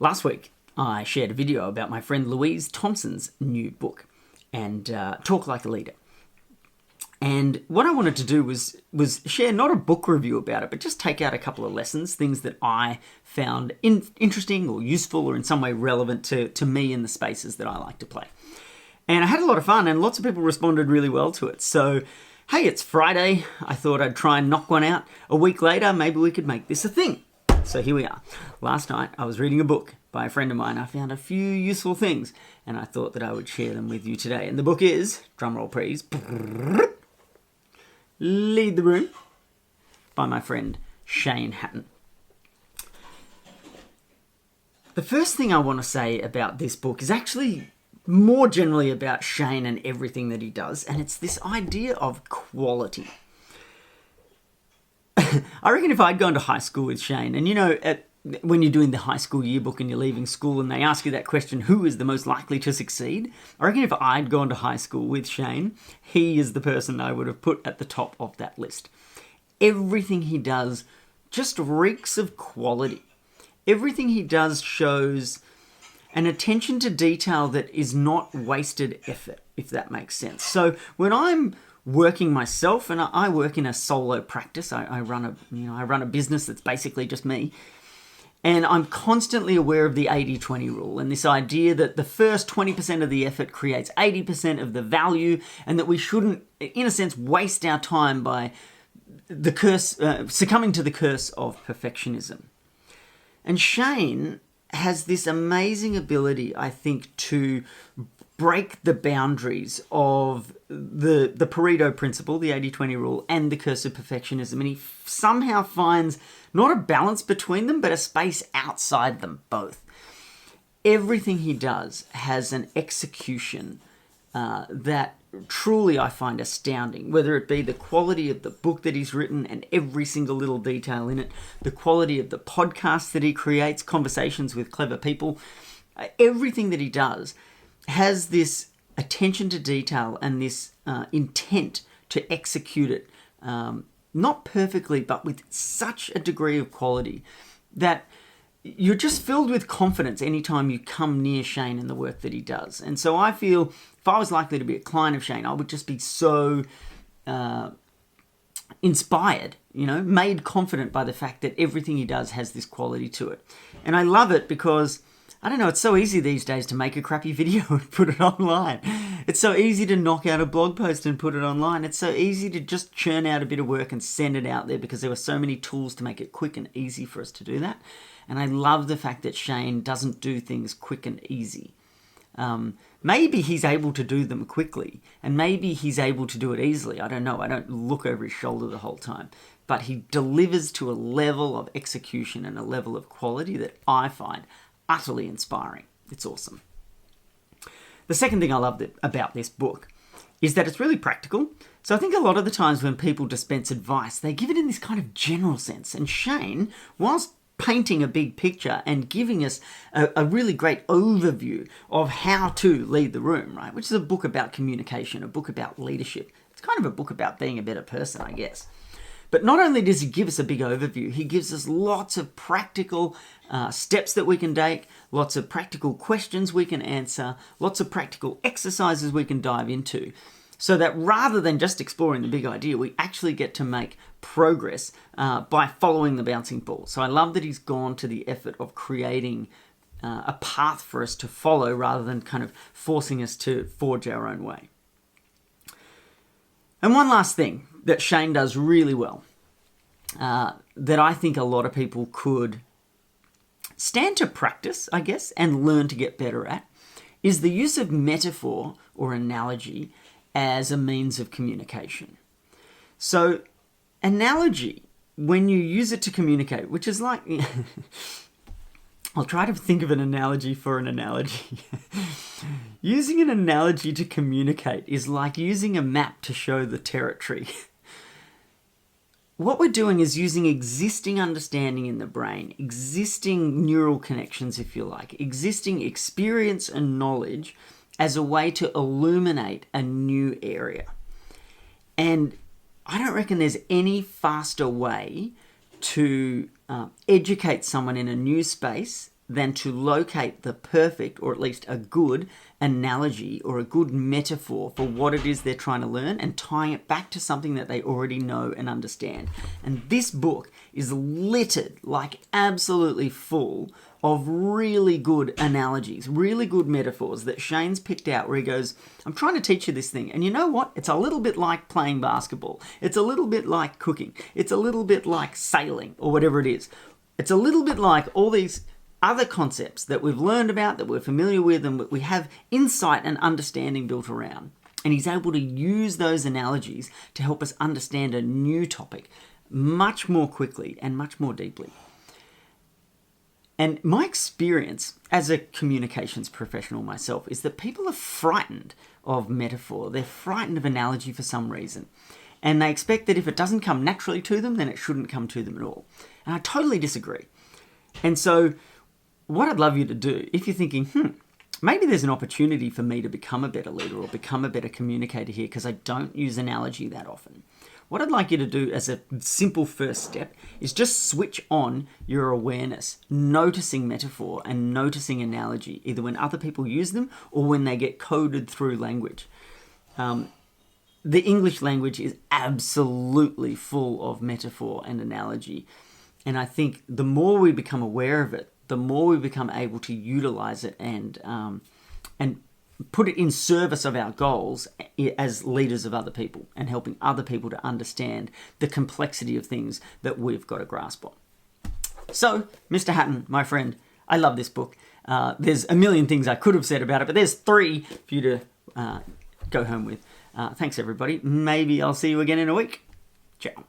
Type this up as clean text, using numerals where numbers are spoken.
Last week, I shared a video about my friend Louise Thompson's new book, and Talk Like a Leader. And what I wanted to do was share not a book review about it, but just take out a couple of lessons, things that I found interesting or useful or in some way relevant to me in the spaces that I like to play. And I had a lot of fun, and lots of people responded really well to it. So, hey, it's Friday. I thought I'd try and knock one out. A week later, maybe we could make this a thing. So here we are. Last night, I was reading a book by a friend of mine. I found a few useful things, and I thought that I would share them with you today. And the book is, drumroll please, Lead the Room by my friend Shane Hatton. The first thing I want to say about this book is actually more generally about Shane and everything that he does, and it's this idea of quality. I reckon if I'd gone to high school with Shane, and when you're doing the high school yearbook and you're leaving school and they ask you that question, who is the most likely to succeed? I reckon if I'd gone to high school with Shane, he is the person I would have put at the top of that list. Everything he does just reeks of quality. Everything he does shows an attention to detail that is not wasted effort, if that makes sense. So when I'm working myself, and I work in a solo practice, I run a business that's basically just me, and I'm constantly aware of the 80-20 rule and this idea that the first 20% of the effort creates 80% of the value, and that we shouldn't, in a sense, waste our time by succumbing to the curse of perfectionism. And Shane has this amazing ability, I think, to break the boundaries of the Pareto principle, the 80-20 rule, and the curse of perfectionism. And he somehow finds not a balance between them, but a space outside them both. Everything he does has an execution that truly I find astounding, whether it be the quality of the book that he's written and every single little detail in it, the quality of the podcast that he creates, conversations with clever people. Everything that he does has this attention to detail and this intent to execute it, not perfectly, but with such a degree of quality that you're just filled with confidence anytime you come near Shane and the work that he does. And so I feel if I was likely to be a client of Shane, I would just be so inspired, made confident by the fact that everything he does has this quality to it. And I love it because, I don't know, it's so easy these days to make a crappy video and put it online. It's so easy to knock out a blog post and put it online. It's so easy to just churn out a bit of work and send it out there because there were so many tools to make it quick and easy for us to do that. And I love the fact that Shane doesn't do things quick and easy. Maybe he's able to do them quickly, and maybe he's able to do it easily. I don't know. I don't look over his shoulder the whole time. But he delivers to a level of execution and a level of quality that I find utterly inspiring. It's awesome. The second thing I love about this book is that it's really practical. So I think a lot of the times when people dispense advice, they give it in this kind of general sense. And Shane, whilst painting a big picture and giving us a really great overview of how to lead the room, right? Which is a book about communication, a book about leadership. It's kind of a book about being a better person, I guess. But not only does he give us a big overview, he gives us lots of practical steps that we can take, lots of practical questions we can answer, lots of practical exercises we can dive into, so that rather than just exploring the big idea, we actually get to make progress by following the bouncing ball. So I love that he's gone to the effort of creating a path for us to follow rather than kind of forcing us to forge our own way. And one last thing that Shane does really well, that I think a lot of people could stand to practice, I guess, and learn to get better at, is the use of metaphor or analogy as a means of communication. So, analogy, when you use it to communicate, which is like, I'll try to think of an analogy for an analogy. Using an analogy to communicate is like using a map to show the territory. What we're doing is using existing understanding in the brain, existing neural connections, if you like, existing experience and knowledge as a way to illuminate a new area. And I don't reckon there's any faster way to educate someone in a new space than to locate the perfect, or at least a good analogy or a good metaphor for what it is they're trying to learn, and tying it back to something that they already know and understand. And this book is littered, like absolutely full, of really good analogies, really good metaphors that Shane's picked out, where he goes, I'm trying to teach you this thing. And you know what? It's a little bit like playing basketball. It's a little bit like cooking. It's a little bit like sailing, or whatever it is. It's a little bit like all these other concepts that we've learned about, that we're familiar with, and we have insight and understanding built around. And he's able to use those analogies to help us understand a new topic much more quickly and much more deeply. And my experience as a communications professional myself is that people are frightened of metaphor. They're frightened of analogy for some reason. And they expect that if it doesn't come naturally to them, then it shouldn't come to them at all. And I totally disagree. And so what I'd love you to do, if you're thinking, maybe there's an opportunity for me to become a better leader or become a better communicator here because I don't use analogy that often. What I'd like you to do as a simple first step is just switch on your awareness, noticing metaphor and noticing analogy, either when other people use them or when they get coded through language. The English language is absolutely full of metaphor and analogy. And I think the more we become aware of it, the more we become able to utilize it and put it in service of our goals as leaders of other people and helping other people to understand the complexity of things that we've got a grasp on. So, Mr. Hatton, my friend, I love this book. There's a million things I could have said about it, but there's 3 for you to go home with. Thanks, everybody. Maybe I'll see you again in a week. Ciao.